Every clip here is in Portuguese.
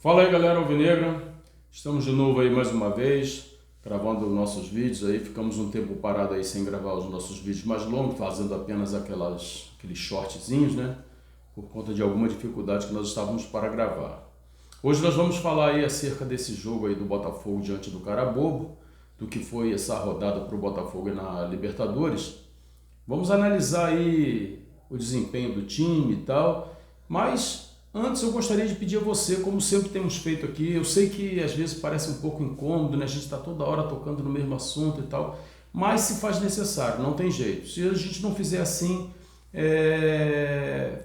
Fala aí, galera alvinegra, estamos de novo aí mais uma vez gravando nossos vídeos aí. Ficamos um tempo parado aí sem gravar os nossos vídeos mais longos, fazendo apenas aqueles shortzinhos, né, por conta de alguma dificuldade que nós estávamos para gravar. Hoje nós vamos falar aí acerca desse jogo aí do Botafogo diante do Carabobo, do que foi essa rodada para o Botafogo na Libertadores. Vamos analisar aí o desempenho do time e tal, mas antes eu gostaria de pedir a você, como sempre temos feito aqui, eu sei que às vezes parece um pouco incômodo, né? A gente está toda hora tocando no mesmo assunto e tal, mas se faz necessário, não tem jeito. Se a gente não fizer assim,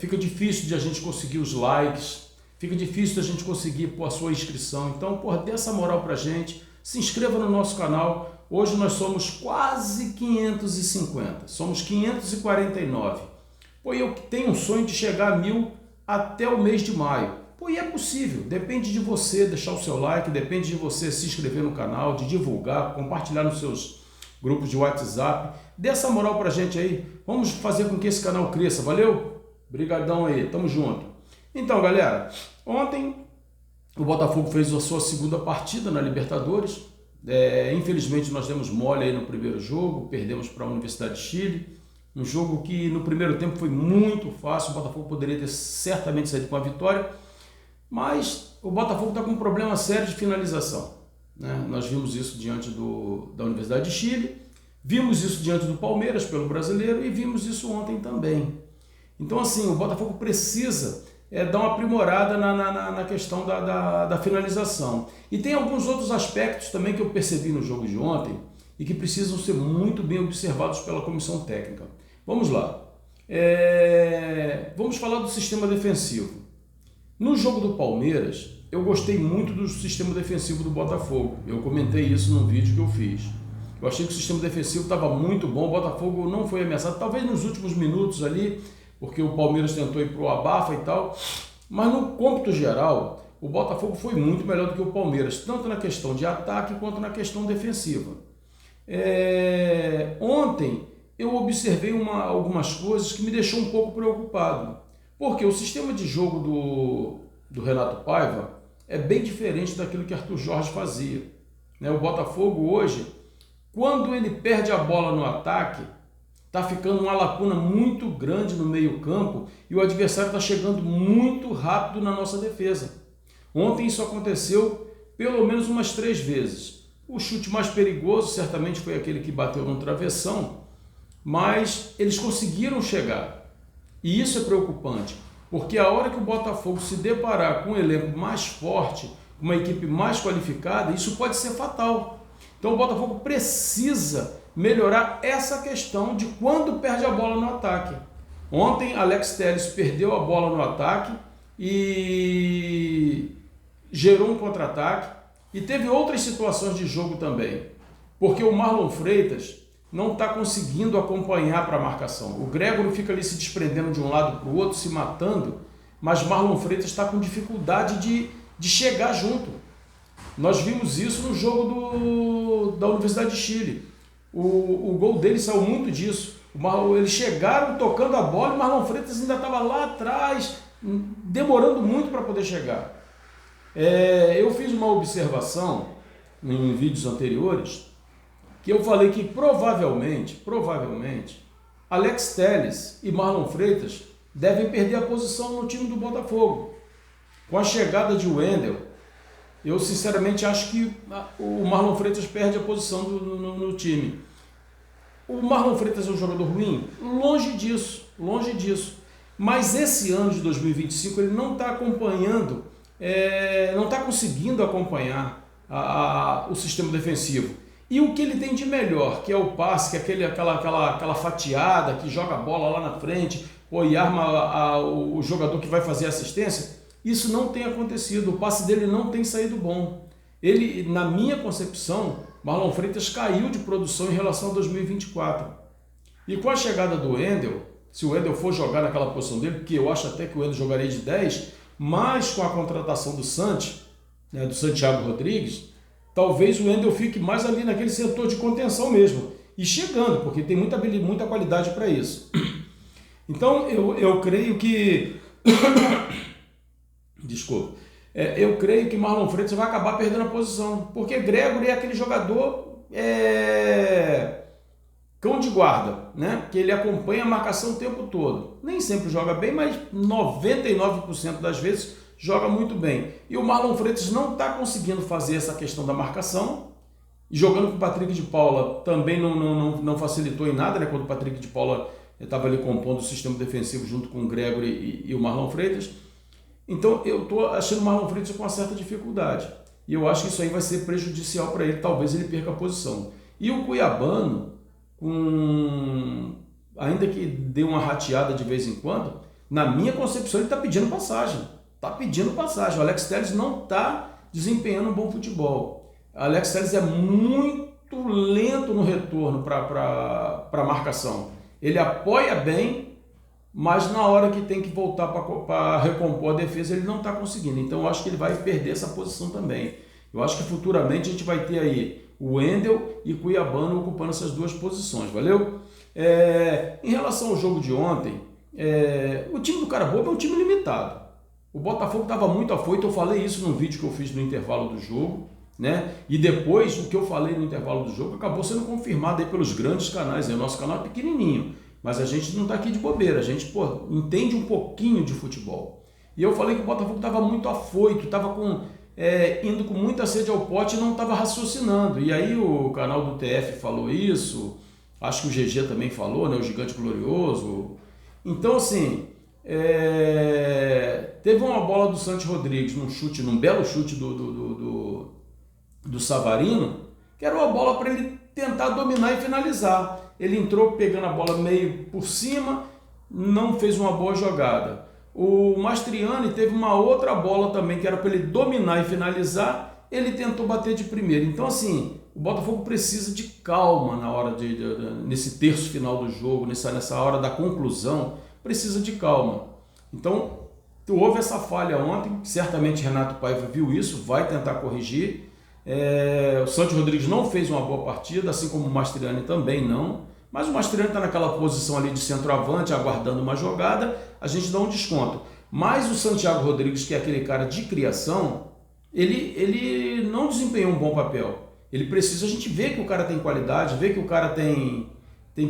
fica difícil de a gente conseguir os likes, fica difícil de a gente conseguir pôr a sua inscrição. Então, dê essa moral pra gente, se inscreva no nosso canal. Hoje nós somos quase 550, somos 549. Pô, eu tenho um sonho de chegar a 1000 até o mês de maio. Pô, e é possível, depende de você deixar o seu like, depende de você se inscrever no canal, de divulgar, compartilhar nos seus grupos de WhatsApp. Dê essa moral pra gente aí, vamos fazer com que esse canal cresça, valeu? Brigadão aí, tamo junto. Então, galera, ontem o Botafogo fez a sua segunda partida na Libertadores. Infelizmente nós demos mole aí no primeiro jogo, perdemos para a Universidade de Chile. Um jogo que no primeiro tempo foi muito fácil, o Botafogo poderia ter certamente saído com a vitória, mas o Botafogo está com um problema sério de finalização, né? Nós vimos isso diante da Universidade de Chile, vimos isso diante do Palmeiras pelo Brasileiro e vimos isso ontem também. Então assim, o Botafogo precisa dar uma aprimorada na questão da finalização. E tem alguns outros aspectos também que eu percebi no jogo de ontem e que precisam ser muito bem observados pela comissão técnica. Vamos lá. Vamos falar do sistema defensivo. No jogo do Palmeiras, eu gostei muito do sistema defensivo do Botafogo. Eu comentei isso num vídeo que eu fiz. Eu achei que o sistema defensivo estava muito bom, o Botafogo não foi ameaçado, talvez nos últimos minutos ali, porque o Palmeiras tentou ir para o abafa e tal, mas no cômputo geral, o Botafogo foi muito melhor do que o Palmeiras, tanto na questão de ataque quanto na questão defensiva. Ontem eu observei algumas coisas que me deixou um pouco preocupado, porque o sistema de jogo do Renato Paiva é bem diferente daquilo que Arthur Jorge fazia, né? O Botafogo hoje, quando ele perde a bola no ataque, está ficando uma lacuna muito grande no meio-campo e o adversário está chegando muito rápido na nossa defesa. Ontem isso aconteceu pelo menos umas 3 vezes. O chute mais perigoso certamente foi aquele que bateu no travessão, mas eles conseguiram chegar. E isso é preocupante, porque a hora que o Botafogo se deparar com um elenco mais forte, uma equipe mais qualificada, isso pode ser fatal. Então o Botafogo precisa melhorar essa questão de quando perde a bola no ataque. Ontem Alex Telles perdeu a bola no ataque e gerou um contra-ataque, e teve outras situações de jogo também, porque o Marlon Freitas não está conseguindo acompanhar para a marcação. O Gregório fica ali se desprendendo de um lado para o outro, se matando, mas Marlon Freitas está com dificuldade de chegar junto. Nós vimos isso no jogo da Universidade de Chile. O gol dele saiu muito disso. Eles chegaram tocando a bola e o Marlon Freitas ainda estava lá atrás, demorando muito para poder chegar. Eu fiz uma observação em vídeos anteriores que eu falei que provavelmente Alex Telles e Marlon Freitas devem perder a posição no time do Botafogo. Com a chegada de Wendel, eu sinceramente acho que o Marlon Freitas perde a posição no time. O Marlon Freitas é um jogador ruim? Longe disso. Mas esse ano de 2025 ele não está acompanhando, não está conseguindo acompanhar o sistema defensivo. E o que ele tem de melhor, que é o passe, que é aquela fatiada, que joga a bola lá na frente, e arma o jogador que vai fazer a assistência, isso não tem acontecido, o passe dele não tem saído bom. Ele, na minha concepção, Marlon Freitas caiu de produção em relação a 2024. E com a chegada do Wendel, se o Wendel for jogar naquela posição dele, porque eu acho até que o Wendel jogaria de 10, mas com a contratação do Santos, né, do Santiago Rodrigues, talvez o Wendel fique mais ali naquele setor de contenção mesmo, e chegando, porque tem muita qualidade para isso. Então eu creio que... Desculpa. Eu creio que Marlon Freitas vai acabar perdendo a posição, porque Gregory é aquele jogador cão de guarda, né? Que ele acompanha a marcação o tempo todo. Nem sempre joga bem, mas 99% das vezes joga muito bem. E o Marlon Freitas não está conseguindo fazer essa questão da marcação. E jogando com o Patrick de Paula também não facilitou em nada, né? Quando o Patrick de Paula estava ali compondo o sistema defensivo junto com o Gregory e o Marlon Freitas. Então eu estou achando o Marlon Freitas com uma certa dificuldade. E eu acho que isso aí vai ser prejudicial para ele. Talvez ele perca a posição. E o Cuiabano, ainda que dê uma rateada de vez em quando, na minha concepção ele está pedindo passagem. Está pedindo passagem. O Alex Telles não está desempenhando um bom futebol. O Alex Telles é muito lento no retorno para a marcação. Ele apoia bem, mas na hora que tem que voltar para recompor a defesa, ele não está conseguindo. Então eu acho que ele vai perder essa posição também. Eu acho que futuramente a gente vai ter aí o Wendel e Cuiabano ocupando essas duas posições, valeu? Em relação ao jogo de ontem, o time do Carabobo é um time limitado. O Botafogo estava muito afoito, eu falei isso no vídeo que eu fiz no intervalo do jogo, né? E depois o que eu falei no intervalo do jogo acabou sendo confirmado aí pelos grandes canais. O nosso canal é pequenininho, mas a gente não está aqui de bobeira, a gente entende um pouquinho de futebol. E eu falei que o Botafogo estava muito afoito, estava indo com muita sede ao pote e não estava raciocinando. E aí o canal do TF falou isso, acho que o GG também falou, né? O Gigante Glorioso. Então assim, teve uma bola do Santos Rodrigues, num belo chute do Savarino, que era uma bola para ele tentar dominar e finalizar. Ele entrou pegando a bola meio por cima, não fez uma boa jogada. O Mastriani teve uma outra bola também, que era para ele dominar e finalizar, ele tentou bater de primeira. Então assim, o Botafogo precisa de calma na hora nesse terço final do jogo, nessa hora da conclusão, precisa de calma. Então, houve essa falha ontem, certamente Renato Paiva viu isso, vai tentar corrigir. O Santos Rodrigues não fez uma boa partida, assim como o Mastriani também não, mas o Mastriani está naquela posição ali de centroavante, aguardando uma jogada, a gente dá um desconto. Mas o Santiago Rodrigues, que é aquele cara de criação, ele não desempenhou um bom papel. Ele precisa, a gente vê que o cara tem qualidade, vê que o cara tem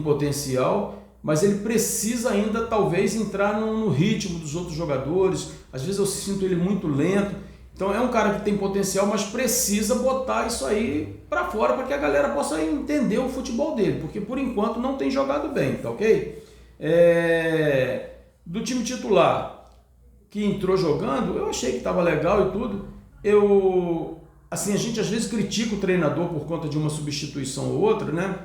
potencial, mas ele precisa ainda talvez entrar no ritmo dos outros jogadores. Às vezes eu sinto ele muito lento. Então é um cara que tem potencial, mas precisa botar isso aí para fora para que a galera possa entender o futebol dele, porque por enquanto não tem jogado bem, tá ok? Do time titular que entrou jogando, eu achei que estava legal e tudo. A gente às vezes critica o treinador por conta de uma substituição ou outra, né?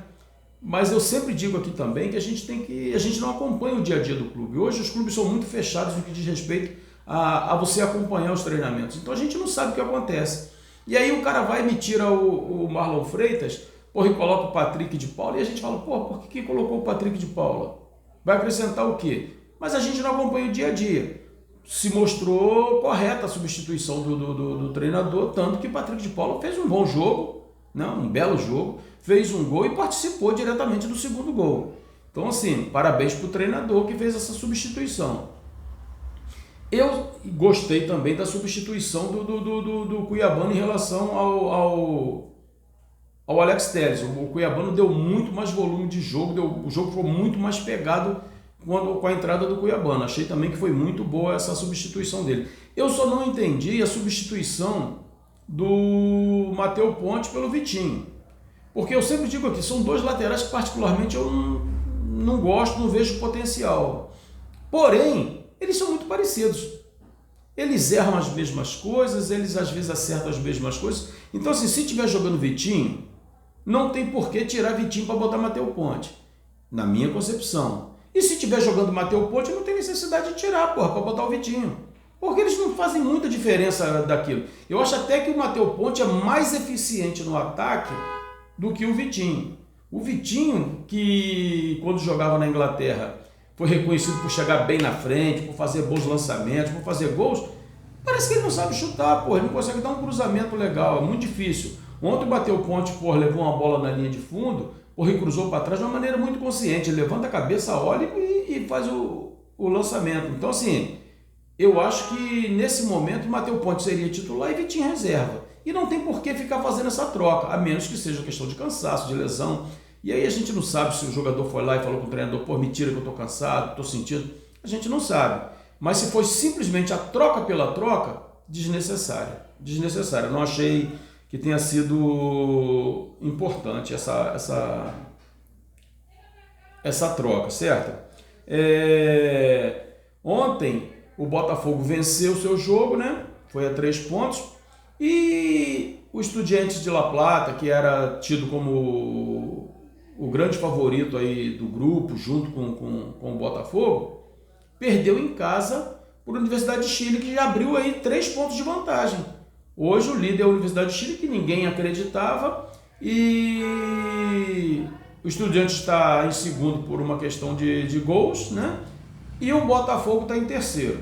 Mas eu sempre digo aqui também que a gente não acompanha o dia a dia do clube. Hoje os clubes são muito fechados no que diz respeito a você acompanhar os treinamentos. Então a gente não sabe o que acontece. E aí o cara vai e me tira o Marlon Freitas, e coloca o Patrick de Paula, e a gente fala, por que colocou o Patrick de Paula? Vai acrescentar o quê? Mas a gente não acompanha o dia a dia. Se mostrou correta a substituição do treinador, tanto que o Patrick de Paula fez um bom jogo, né? Um belo jogo, fez um gol e participou diretamente do segundo gol. Então assim, parabéns para o treinador que fez essa substituição. Eu gostei também da substituição do Cuiabano em relação ao Alex Telles. O Cuiabano deu muito mais volume de jogo, o jogo foi muito mais pegado com a entrada do Cuiabano. Achei também que foi muito boa essa substituição dele. Eu só não entendi a substituição do Matheus Ponte pelo Vitinho. Porque eu sempre digo aqui, são dois laterais que particularmente eu não gosto, não vejo potencial. Porém, eles são muito parecidos. Eles erram as mesmas coisas, eles às vezes acertam as mesmas coisas. Então, assim, se estiver jogando Vitinho, não tem por que tirar Vitinho para botar Matheus Ponte, na minha concepção. E se estiver jogando Matheus Ponte, não tem necessidade de tirar, para botar o Vitinho. Porque eles não fazem muita diferença daquilo. Eu acho até que o Matheus Ponte é mais eficiente no ataque do que o Vitinho. O Vitinho, que quando jogava na Inglaterra, foi reconhecido por chegar bem na frente, por fazer bons lançamentos, por fazer gols, parece que ele não sabe chutar, ele não consegue dar um cruzamento legal, é muito difícil. Ontem bateu o Ponte, levou uma bola na linha de fundo, e cruzou para trás de uma maneira muito consciente, ele levanta a cabeça, olha e faz o lançamento. Então assim, eu acho que nesse momento Matheus Ponte seria titular e Vitinho reserva. E não tem por que ficar fazendo essa troca, a menos que seja questão de cansaço, de lesão. E aí a gente não sabe se o jogador foi lá e falou com o treinador, pô, me tira que eu tô cansado, tô sentindo. A gente não sabe. Mas se foi simplesmente a troca pela troca, desnecessária. Desnecessária. Eu não achei que tenha sido importante essa troca, certo? Ontem o Botafogo venceu o seu jogo, né? Foi a 3 pontos. E o Estudiantes de La Plata, que era tido como o grande favorito aí do grupo, junto com o Botafogo, perdeu em casa por Universidade de Chile, que já abriu aí 3 pontos de vantagem. Hoje o líder é a Universidade de Chile, que ninguém acreditava, e o Estudiantes está em segundo por uma questão de gols, né? E o Botafogo está em terceiro.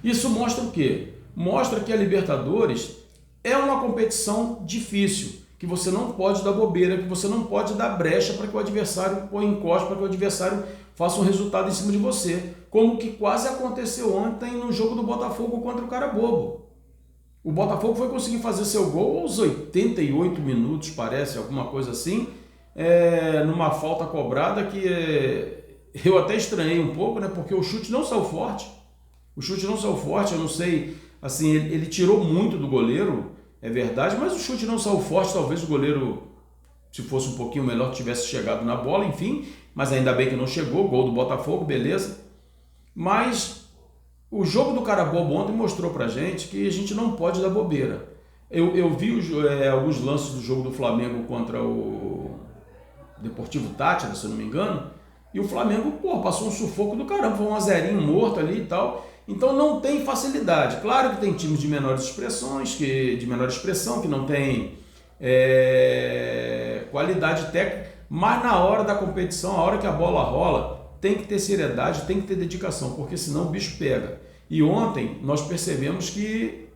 Isso mostra o quê? Mostra que a Libertadores é uma competição difícil, que você não pode dar bobeira, que você não pode dar brecha para que o adversário encoste, para que o adversário faça um resultado em cima de você, como que quase aconteceu ontem no jogo do Botafogo contra o Carabobo. O Botafogo foi conseguir fazer seu gol aos 88 minutos, parece, alguma coisa assim, numa falta cobrada que eu até estranhei um pouco, né, porque o chute não saiu forte. O chute não saiu forte, eu não sei, assim, ele tirou muito do goleiro, é verdade, mas o chute não saiu forte, talvez o goleiro, se fosse um pouquinho melhor, tivesse chegado na bola, enfim, mas ainda bem que não chegou, gol do Botafogo, beleza. Mas o jogo do Carabobo ontem mostrou pra gente que a gente não pode dar bobeira. Eu vi alguns lances do jogo do Flamengo contra o Deportivo Táchira, se eu não me engano, e o Flamengo, passou um sufoco do caramba, foi 1-0 morto ali e tal. Então não tem facilidade. Claro que tem times de menores expressões, de menor expressão, que não tem qualidade técnica, mas na hora da competição, a hora que a bola rola, tem que ter seriedade, tem que ter dedicação, porque senão o bicho pega. E ontem nós percebemos que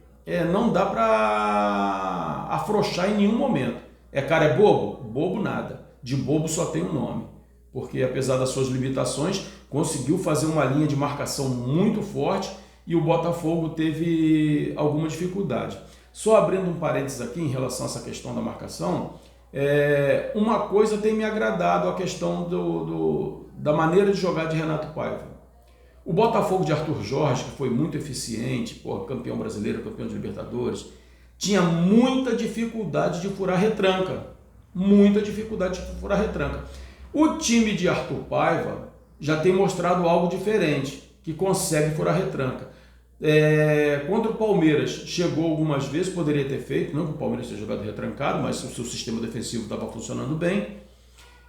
não dá para afrouxar em nenhum momento. Cara, é bobo? Bobo nada. De bobo só tem um nome. Porque apesar das suas limitações, conseguiu fazer uma linha de marcação muito forte e o Botafogo teve alguma dificuldade. Só abrindo um parênteses aqui em relação a essa questão da marcação, uma coisa tem me agradado, a questão da maneira de jogar de Renato Paiva. O Botafogo de Arthur Jorge, que foi muito eficiente, campeão brasileiro, campeão de Libertadores, tinha muita dificuldade de furar retranca. Muita dificuldade de furar retranca. O time de Arthur Paiva já tem mostrado algo diferente, que consegue furar retranca. Contra o Palmeiras, chegou algumas vezes, poderia ter feito, não que o Palmeiras tenha jogado retrancado, mas o seu sistema defensivo estava funcionando bem.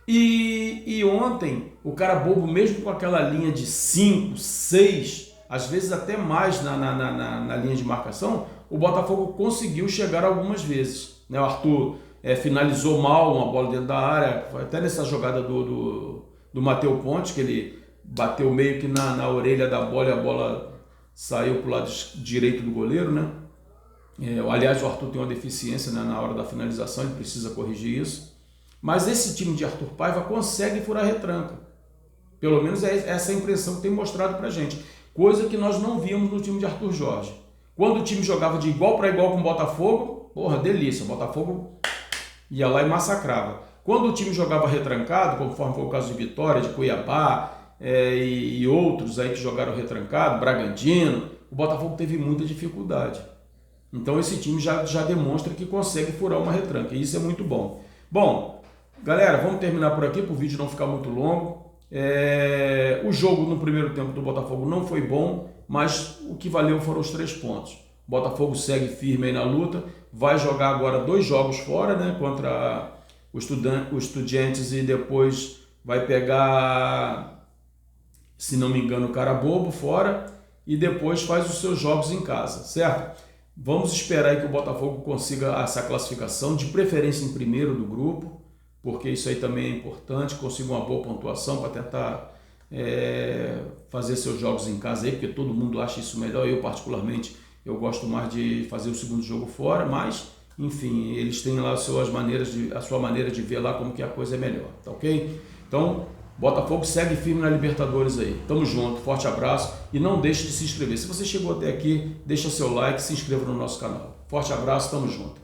E ontem, o Carabobo, mesmo com aquela linha de 5, 6, às vezes até mais na linha de marcação, o Botafogo conseguiu chegar algumas vezes. O Arthur finalizou mal uma bola dentro da área, até nessa jogada do Matheus Ponte, que ele bateu meio que na orelha da bola e a bola saiu para o lado direito do goleiro, né? Aliás, o Arthur tem uma deficiência, né, na hora da finalização, ele precisa corrigir isso. Mas esse time de Arthur Paiva consegue furar retranca. Pelo menos é essa a impressão que tem mostrado para a gente. Coisa que nós não víamos no time de Arthur Jorge. Quando o time jogava de igual para igual com o Botafogo, delícia, o Botafogo ia lá e massacrava. Quando o time jogava retrancado, conforme foi o caso de Vitória, de Cuiabá e outros aí que jogaram retrancado, Bragantino, o Botafogo teve muita dificuldade. Então esse time já demonstra que consegue furar uma retranca, e isso é muito bom. Bom, galera, vamos terminar por aqui para o vídeo não ficar muito longo. O jogo no primeiro tempo do Botafogo não foi bom, mas o que valeu foram os 3 pontos. O Botafogo segue firme aí na luta, vai jogar agora 2 jogos fora, né, contra o Estudiantes, e depois vai pegar, se não me engano, o Carabobo fora, e depois faz os seus jogos em casa, certo? Vamos esperar aí que o Botafogo consiga essa classificação, de preferência em primeiro do grupo, porque isso aí também é importante, consiga uma boa pontuação para tentar fazer seus jogos em casa aí, porque todo mundo acha isso melhor. Eu particularmente, eu gosto mais de fazer o segundo jogo fora, mas enfim, eles têm lá a sua maneira de ver lá como que a coisa é melhor, tá ok? Então, Botafogo segue firme na Libertadores aí. Tamo junto, forte abraço e não deixe de se inscrever. Se você chegou até aqui, deixa seu like, se inscreva no nosso canal. Forte abraço, tamo junto.